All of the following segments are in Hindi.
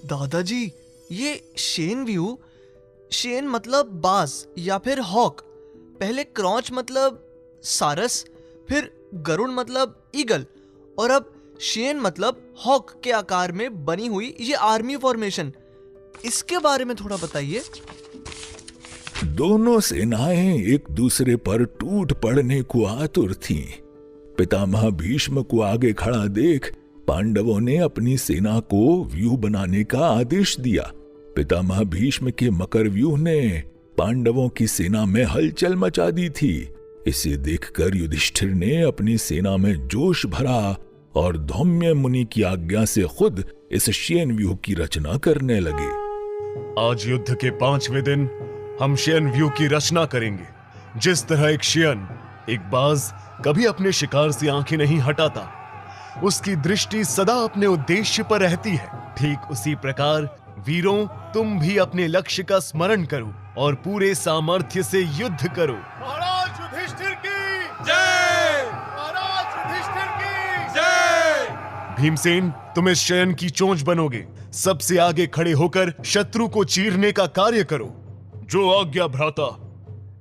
दादाजी, ये शेन व्यू, शेन मतलब बाज या फिर हॉक, पहले क्रॉच मतलब सारस, फिर गरुड़ मतलब ईगल, और अब शेन मतलब हॉक के आकार में बनी हुई ये आर्मी फॉर्मेशन। इसके बारे में थोड़ा बताइए। दोनों सेनाएं एक दूसरे पर टूट पड़ने को आतुर थीं। पितामह भीष्म को आगे खड़ा देख पांडवों ने अपनी सेना को व्यूह बनाने का आदेश दिया। पितामह भीष्म के मकर व्यूह ने पांडवों की सेना में हलचल मचा दी थी। इसे देखकर युधिष्ठिर ने अपनी सेना में जोश भरा और धौम्य मुनि की आज्ञा से खुद इस शेन व्यूह की रचना करने लगे। आज युद्ध के 5वें दिन हम शेन व्यूह की रचना करेंगे। जिस तरह एक शेयन, एक बाज कभी अपने शिकार से आंखें नहीं हटाता, उसकी दृष्टि सदा अपने उद्देश्य पर रहती है, ठीक उसी प्रकार वीरों, तुम भी अपने लक्ष्य का स्मरण करो और पूरे सामर्थ्य से युद्ध करो। महाराज युधिष्ठिर की जय! महाराज युधिष्ठिर की जय! भीमसेन, तुम इस शेयन की चोंच बनोगे। सबसे आगे खड़े होकर शत्रु को चीरने का कार्य करो। जो आज्ञा भ्राता।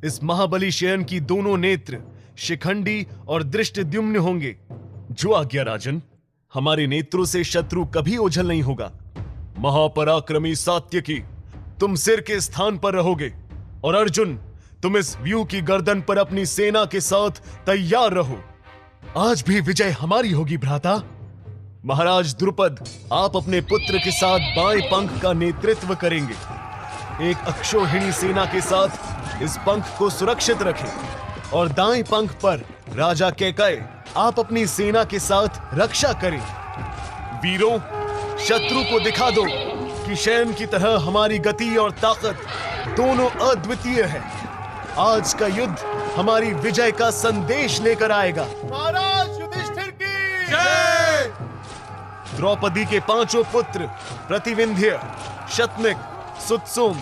इस महाबली शेयन की दोनों नेत्र शिखंडी और दृष्टद्युम्न होंगे। जो आज्ञा राजन। हमारे नेत्रों से शत्रु कभी ओझल नहीं होगा। महापराक्रमी सात्यकी, तुम सिर के स्थान पर रहोगे, और अर्जुन, तुम इस व्यूह की गर्दन पर अपनी सेना के साथ तैयार रहो। आज भी विजय हमारी होगी भ्राता। महाराज द्रुपद, आप अपने पुत्र के साथ बाएं पंख का नेतृत्व करेंगे। एक अक्षौहिणी सेना के साथ इस पंख को सुरक्षित रखें, और दाएं पंख पर राजा कैकेयी, आप अपनी सेना के साथ रक्षा करें। वीरों, शत्रु को दिखा दो कि शेन की तरह हमारी गति और ताकत दोनों अद्वितीय है। आज का युद्ध हमारी विजय का संदेश लेकर आएगा। महाराज युधिष्ठिर की जय! द्रौपदी के 5 पुत्र प्रतिविंध्य, शतनिक, सुत्सुम,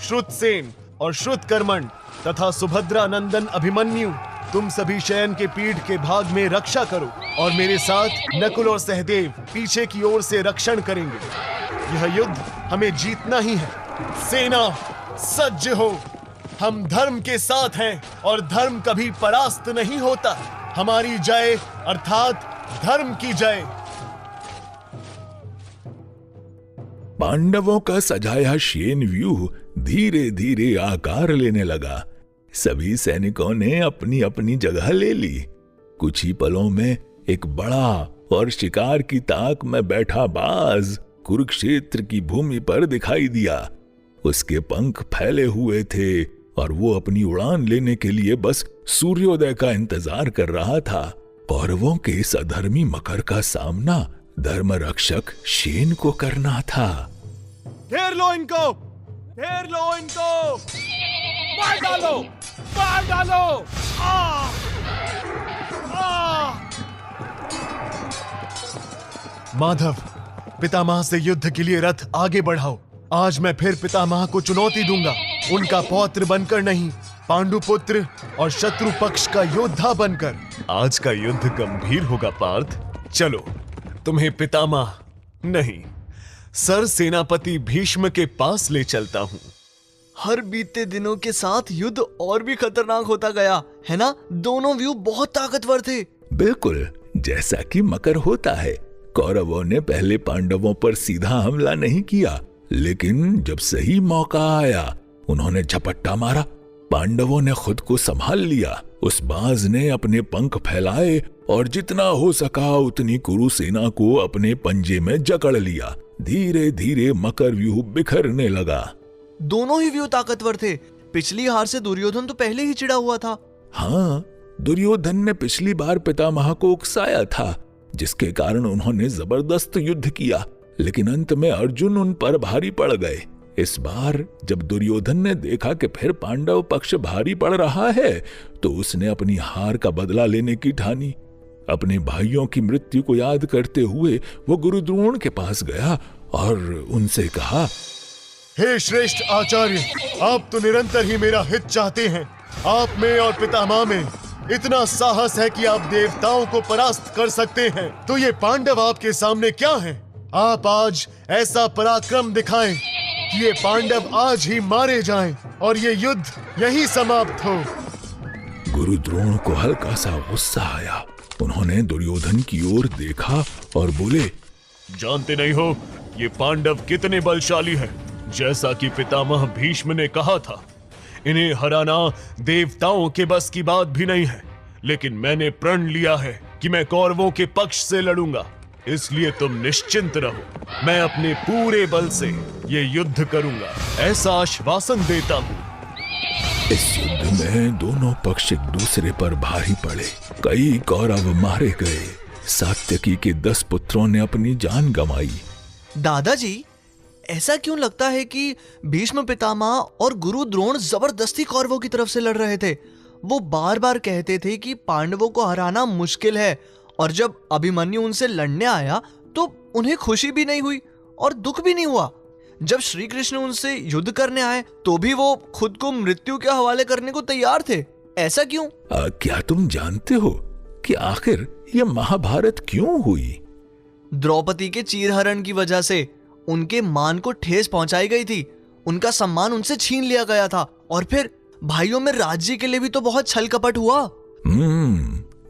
श्रुतसेन और श्रुतकर्मण तथा सुभद्रा नंदन अभिमन्यु, तुम सभी शेन के पीठ के भाग में रक्षा करो, और मेरे साथ नकुल और सहदेव पीछे की ओर से रक्षण करेंगे। यह युद्ध हमें जीतना ही है। सेना सज्ज हो, हम धर्म के साथ हैं और धर्म कभी परास्त नहीं होता। हमारी जय अर्थात धर्म की जय। पांडवों का सजाया शेन व्यूह धीरे धीरे आकार लेने लगा। सभी सैनिकों ने अपनी अपनी जगह ले ली। कुछ ही पलों में एक बड़ा और शिकार की ताक में बैठा बाज कुरुक्षेत्र की भूमि पर दिखाई दिया। उसके पंख फैले हुए थे और वो अपनी उड़ान लेने के लिए बस सूर्योदय का इंतजार कर रहा था। कौरवों के इस अधर्मी मकर का सामना धर्म रक्षक शेन को करना था। घेर लो इनको! घेर लो इनको! मार डालो! मार डालो! माधव, पितामह से युद्ध के लिए रथ आगे बढ़ाओ। आज मैं फिर पितामह को चुनौती दूंगा, उनका पौत्र बनकर नहीं, पांडुपुत्र और शत्रु पक्ष का योद्धा बनकर। आज का युद्ध गंभीर होगा पार्थ। चलो, तुम्हें पितामह नहीं, सर सेनापति भीष्म के पास ले चलता हूं। हर बीते दिनों के साथ युद्ध और भी खतरनाक होता गया, है ना? दोनों व्यू बहुत ताकतवर थे। बिल्कुल जैसा कि मकर होता है। कौरवों ने पहले पांडवों पर सीधा हमला नहीं किया, लेकिन जब सही मौका आया उन्होंने झपट्टा मारा। पांडवों ने खुद को संभाल लिया। उस बाज ने अपने पंख फैलाए और जितना हो सका उतनी कुरु सेना को अपने पंजे में जकड़ लिया। धीरे धीरे मकर व्यूह बिखरने लगा। दोनों ही व्यू ताकतवर थे। पिछली हार से दुर्योधन तो पहले ही चिढ़ा हुआ था। हाँ, दुर्योधन ने पिछली बार पितामह को उकसाया था, जिसके कारण उन्होंने जबरदस्त युद्ध किया, लेकिन अंत में अर्जुन उन पर भारी पड़ गए। इस बार जब दुर्योधन ने देखा कि फिर पांडव पक्ष भारी पड़ रहा है, तो उसने अपनी हार का बदला लेने की ठानी। अपने भाइयों की मृत्यु को याद करते हुए वो गुरु द्रोण के पास गया और उनसे कहा, हे श्रेष्ठ आचार्य, आप तो निरंतर ही मेरा हित चाहते हैं। आप में और पितामह में इतना साहस है कि आप देवताओं को परास्त कर सकते हैं, तो ये पांडव आपके सामने क्या हैं? आप आज ऐसा पराक्रम दिखाएं कि ये पांडव आज ही मारे जाएं और ये युद्ध यहीं समाप्त हो। गुरु द्रोण को हल्का सा गुस्सा आया। उन्होंने दुर्योधन की ओर देखा और बोले, जानते नहीं हो ये पांडव कितने बलशाली हैं। जैसा कि पितामह भीष्म ने कहा था, इन्हें हराना देवताओं के बस की बात भी नहीं है। लेकिन मैंने प्रण लिया है कि मैं कौरवों के पक्ष से लड़ूंगा, इसलिए तुम निश्चिंत रहो। मैं अपने पूरे बल से ये युद्ध करूंगा, ऐसा आश्वासन देता हूँ। इस युद्ध में दोनों पक्ष एक दूसरे पर भारी पड़े। कई कौरव मारे गए। सात्यकी के 10 पुत्रों ने अपनी जान गंवाई। दादाजी, ऐसा क्यों लगता है कि भीष्म पितामह और गुरु द्रोण जबरदस्ती कौरवों की तरफ से लड़ रहे थे? वो बार बार कहते थे कि पांडवों को हराना मुश्किल है, और जब अभिमन्यु उनसे लड़ने आया तो उन्हें खुशी भी नहीं हुई और दुख भी नहीं हुआ। जब श्री कृष्ण उनसे युद्ध करने आए तो भी वो खुद को मृत्यु के हवाले करने को तैयार थे। ऐसा क्यों? क्या तुम जानते हो कि आखिर यह महाभारत क्यों हुई? द्रौपदी के चीरहरण की वजह से उनके मान को ठेस पहुंचाई गई थी। उनका सम्मान उनसे छीन लिया गया था, और फिर भाइयों में राज्य के लिए भी तो बहुत छल कपट हुआ।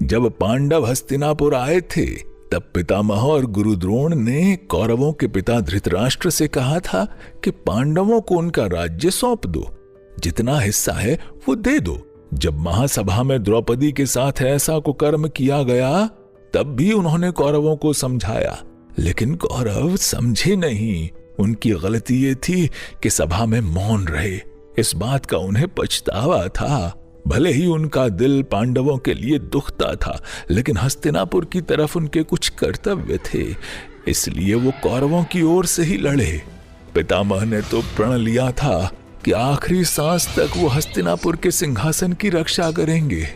जब पांडव हस्तिनापुर आए थे तब पितामह और गुरु द्रोण ने कौरवों के पिता धृतराष्ट्र से कहा था कि पांडवों को उनका राज्य सौंप दो, जितना हिस्सा है वो दे दो। जब महासभा में द्रौपदी के साथ ऐसा कुकर्म किया गया तब भी उन्होंने कौरवों को समझाया, लेकिन कौरव समझे नहीं। उनकी गलती ये थी कि सभा में मौन रहे। इस बात का उन्हें पछतावा था। भले ही उनका दिल पांडवों के लिए दुखता था, लेकिन हस्तिनापुर की तरफ उनके कुछ कर्तव्य थे, इसलिए वो कौरवों की ओर से ही लड़े। पितामह ने तो प्रण लिया था कि आखिरी सांस तक वो हस्तिनापुर के सिंहासन की रक्षा करेंगे,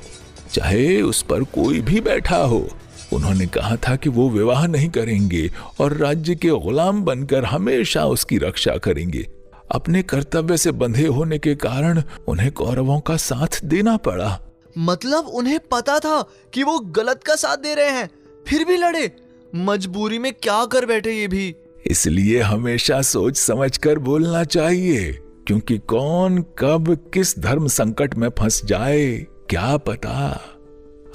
चाहे उस पर कोई भी बैठा हो। उन्होंने कहा था कि वो विवाह नहीं करेंगे और राज्य के गुलाम बनकर हमेशा उसकी रक्षा करेंगे। अपने कर्तव्य से बंधे होने के कारण उन्हें कौरवों का साथ देना पड़ा। मतलब उन्हें पता था कि वो गलत का साथ दे रहे हैं, फिर भी लड़े। मजबूरी में क्या कर बैठे ये भी। इसलिए हमेशा सोच समझकर बोलना चाहिए, क्योंकि कौन कब किस धर्म संकट में फंस जाए क्या पता।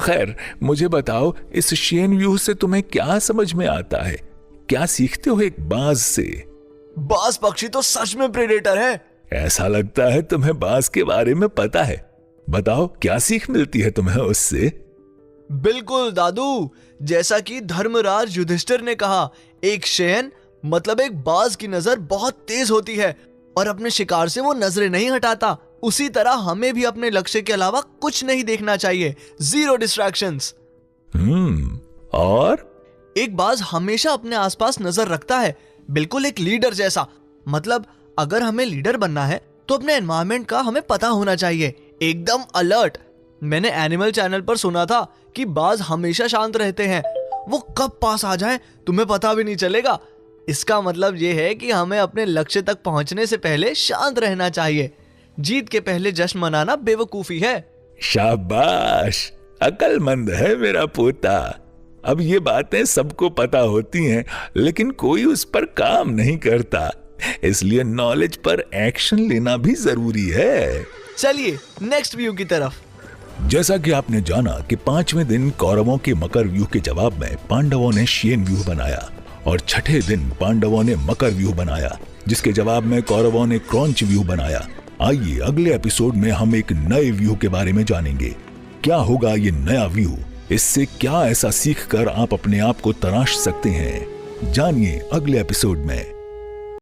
खैर, मुझे बताओ, इस शेन व्यूह से तुम्हें क्या समझ में आता है? क्या सीखते हो एक बाज से? बाज पक्षी तो सच में प्रेडेटर है। ऐसा लगता है तुम्हें बाज के बारे में पता है। बताओ, क्या सीख मिलती है तुम्हें उससे? बिल्कुल दादू, जैसा कि धर्मराज युधिष्ठिर ने कहा, एक शेन मतलब एक बाज की नजर बहुत तेज होती है और अपने शिकार से वो नजरें नहीं हटाता। उसी तरह हमें भी अपने लक्ष्य के अलावा कुछ नहीं देखना चाहिए। 0 डिस्ट्रैक्शंस। और एक बाज हमेशा अपने आसपास नजर रखता है, बिल्कुल एक लीडर जैसा। मतलब अगर हमें लीडर बनना है तो अपने एनवायरनमेंट का हमें पता होना चाहिए, एकदम अलर्ट। मैंने एनिमल चैनल पर सुना था कि बाज हमेशा शांत रहते हैं, वो कब पास आ जाए तुम्हें पता भी नहीं चलेगा। इसका मतलब ये है कि हमें अपने लक्ष्य तक पहुंचने से पहले शांत रहना चाहिए। जीत के पहले जश्न मनाना बेवकूफी है। शाबाश, अक्लमंद है मेरा पोता। अब ये बातें सबको पता होती हैं, लेकिन कोई उस पर काम नहीं करता, इसलिए नॉलेज पर एक्शन लेना भी जरूरी है। चलिए नेक्स्ट व्यू की तरफ। जैसा कि आपने जाना कि 5वें दिन कौरवों के मकर व्यूह के जवाब में पांडवों ने शेन व्यूह बनाया, और छठे दिन पांडवों ने मकर व्यूह बनाया, जिसके जवाब में कौरवों ने क्रौंच व्यूह बनाया। आइए अगले एपिसोड में हम एक नए व्यू के बारे में जानेंगे। क्या होगा ये नया व्यू? इससे क्या ऐसा सीखकर आप अपने आप को तराश सकते हैं? जानिए अगले एपिसोड में।